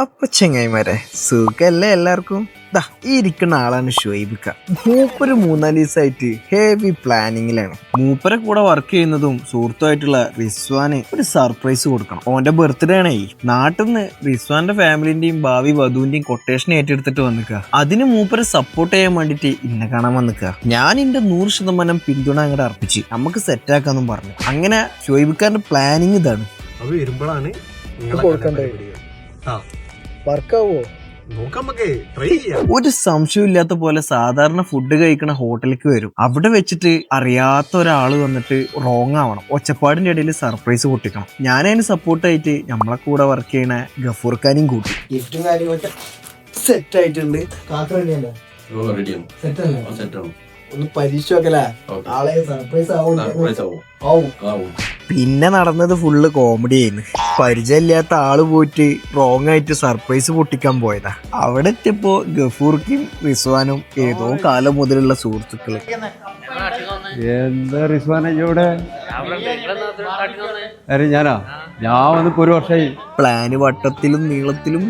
അപ്പൊ ചെങ്ങായിമാരെ സുഖല്ലേ എല്ലാവർക്കും? ഈ ഇരിക്കുന്ന ആളാണ് ഷുഹൈബിക്ക. മൂപ്പര് 3-4 ദിവസമായിട്ട് ഹെവി പ്ലാനിങ്ങിലാണ്. മൂപ്പരെ കൂടെ വർക്ക് ചെയ്യുന്നതും സുഹൃത്തുമായിട്ടുള്ള റിസ്വാന് ഒരു സർപ്രൈസ് കൊടുക്കണം. ഓന്റെ ബർത്ത്ഡേ ആണേ. നാട്ടിൽ നിന്ന് റിസ്വാന്റെ ഫാമിലിന്റെയും ഭാവി വധുവിന്റെയും കൊട്ടേഷൻ ഏറ്റെടുത്തിട്ട് വന്നിക്കുക. അതിന് മൂപ്പരെ സപ്പോർട്ട് ചെയ്യാൻ വേണ്ടിട്ട് ഇന്നെ കാണാൻ വന്നിക്കുക. ഞാൻ എന്റെ 100% പിന്തുണ അങ്ങോട്ട് അർപ്പിച്ച് നമുക്ക് സെറ്റാക്കാന്നും പറഞ്ഞു. അങ്ങനെ ഷുഹൈബിക്കാരന്റെ പ്ലാനിങ് ഇതാണ്. വരുമ്പോഴാണ് ഒരു സംശയമില്ലാത്ത പോലെ സാധാരണ ഫുഡ് കഴിക്കണ ഹോട്ടലിലേക്ക് വരും. അവിടെ വെച്ചിട്ട് അറിയാത്ത ഒരാള് വന്നിട്ട് റോങ് ആവണം. ഒച്ചപ്പാടിന്റെ ഇടയിൽ സർപ്രൈസ് പൊട്ടിക്കണം. ഞാനതിന് സപ്പോർട്ടായിട്ട് നമ്മളെ കൂടെ വർക്ക് ചെയ്യണ ഗഫൂർ ഖാനെയും കൂട്ടി. ഗിഫ്റ്റും കാര്യങ്ങളൊക്കെ സെറ്റ് ആയിട്ടുണ്ട്. ഒന്ന് പരീക്ഷ നോക്കലേ, ആളെ സർപ്രൈസ് ആവും. പിന്നെ നടന്നത് ഫുള്ള് കോമഡി ആയിരുന്നു. പരിചയമില്ലാത്ത ആള് പോയിട്ട് റോങ് ആയിട്ട് സർപ്രൈസ് പൊട്ടിക്കാൻ പോയതാ. അവിടെ എത്തിയപ്പോ ഗഫൂർക്കും റിസ്വാനും ഏതോ കാലം മുതലുള്ള സുഹൃത്തുക്കള്. എന്താ റിസ്വാനെ ഇവിടെ? ഞാൻ വന്നിപ്പോ 1 വർഷമായി. പ്ലാന് വട്ടത്തിലും നീളത്തിലും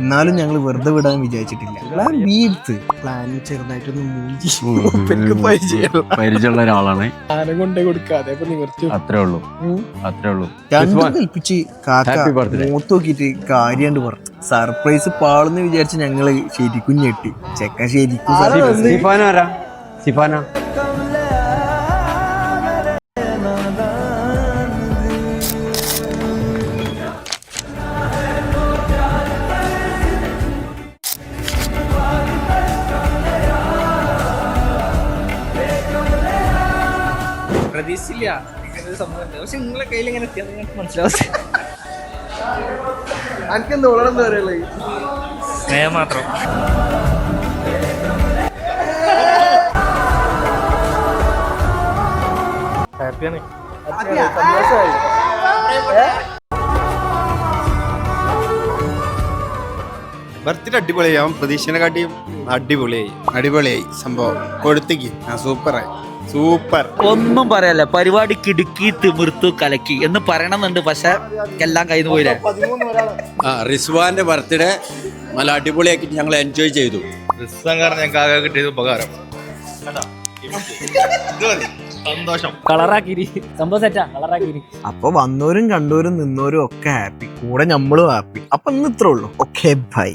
എന്നാലും ഞങ്ങൾ വെറുതെ വിടാൻ വിചാരിച്ചിട്ടില്ല. പ്ലാൻ ചെറുതായിട്ടൊന്ന് പരിചയമുള്ള ഒരാളാണ്. കൊണ്ടേ കൊടുക്കാതെ അത്രേ ഉള്ളൂ. രണ്ടും കൽപ്പിച്ച് കാക്ക മൂത്ത് നോക്കിട്ട് കാര്യണ്ട് പറഞ്ഞു. സർപ്രൈസ് പാളെന്ന് വിചാരിച്ച് ഞങ്ങള് ശരിക്കും ഞെട്ടി. ചെക്ക ശരിക്കും സിഫാന പ്രതീക്ഷിച്ചില്ല സംഭവം. പക്ഷെ നിങ്ങളെ കയ്യിൽ എങ്ങനെ എത്തിയാൽ നിങ്ങൾക്ക് മനസ്സിലാവും. എനിക്കെന്താ വളരെന്താ പറയുള്ളത്? സ്നേഹം മാത്രം. ഹാപ്പിയാണ്. ബർത്ത്ഡേ അടിപൊളിയാവും. പ്രതീക്ഷനെ കാട്ടിയും അടിപൊളിയായി സംഭവം. കൊടുത്തേക്ക് സൂപ്പറായി. സൂപ്പർ, ഒന്നും പറയാല്ല. പരിപാടി കിടുക്കി തിമിർത്തു കലക്കി എന്ന് പറയണമെന്നുണ്ട്. പക്ഷെ എല്ലാം കയ്യിൽ പോയില്ലേ. റിസ്വാന്റെ ബർത്ത്ഡേ നല്ല അടിപൊളിയാക്കി ഞങ്ങൾ എൻജോയ് ചെയ്തു. റിസ്വാൻ കാരണം ഞങ്ങൾക്ക് ആകെ കിട്ടിയത് ഉപകാരം. സന്തോഷം. കളറാക്കിരി സംഭവം സെറ്റാ. കളറാക്കിരി. അപ്പൊ വന്നവരും കണ്ടവരും നിന്നവരും ഒക്കെ ഹാപ്പി. കൂടെ നമ്മളും ഹാപ്പി. അപ്പൊ ഇന്ന് ഇത്രേ ഉള്ളൂ. Okay, by.